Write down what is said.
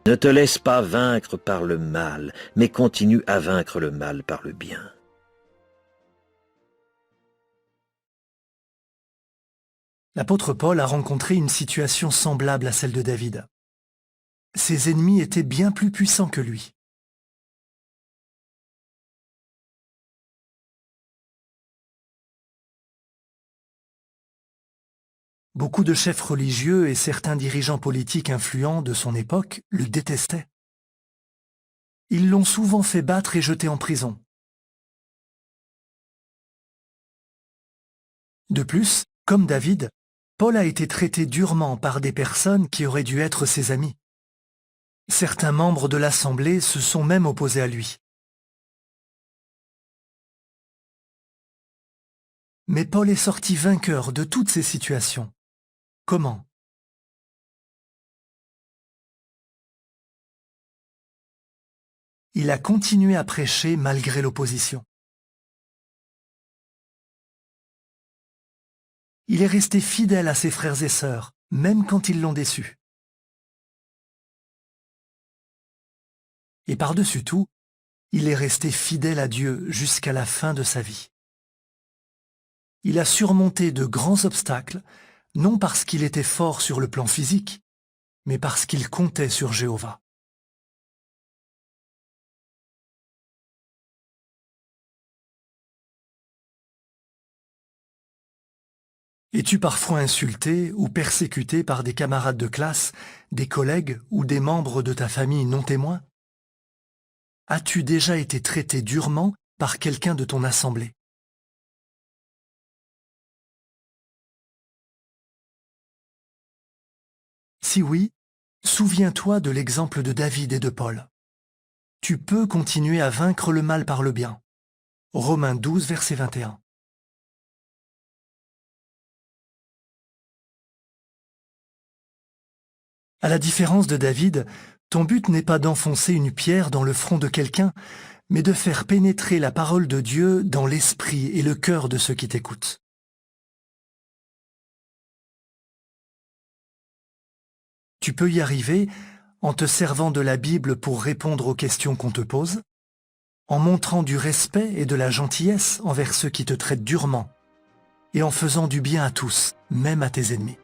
Ne te laisse pas vaincre par le mal, mais continue à vaincre le mal par le bien. L'apôtre Paul a rencontré une situation semblable à celle de David. Ses ennemis étaient bien plus puissants que lui. Beaucoup de chefs religieux et certains dirigeants politiques influents de son époque le détestaient. Ils l'ont souvent fait battre et jeter en prison. De plus, comme David, Paul a été traité durement par des personnes qui auraient dû être ses amis. Certains membres de l'Assemblée se sont même opposés à lui. Mais Paul est sorti vainqueur de toutes ces situations. Comment? Il a continué à prêcher malgré l'opposition. Il est resté fidèle à ses frères et sœurs, même quand ils l'ont déçu. Et par-dessus tout, il est resté fidèle à Dieu jusqu'à la fin de sa vie. Il a surmonté de grands obstacles, non parce qu'il était fort sur le plan physique, mais parce qu'il comptait sur Jéhovah. Es-tu parfois insulté ou persécuté par des camarades de classe, des collègues ou des membres de ta famille non témoins? As-tu déjà été traité durement par quelqu'un de ton assemblée? Si oui, souviens-toi de l'exemple de David et de Paul. Tu peux continuer à vaincre le mal par le bien. Romains 12, verset 21. À la différence de David, ton but n'est pas d'enfoncer une pierre dans le front de quelqu'un, mais de faire pénétrer la parole de Dieu dans l'esprit et le cœur de ceux qui t'écoutent. Tu peux y arriver en te servant de la Bible pour répondre aux questions qu'on te pose, en montrant du respect et de la gentillesse envers ceux qui te traitent durement, et en faisant du bien à tous, même à tes ennemis.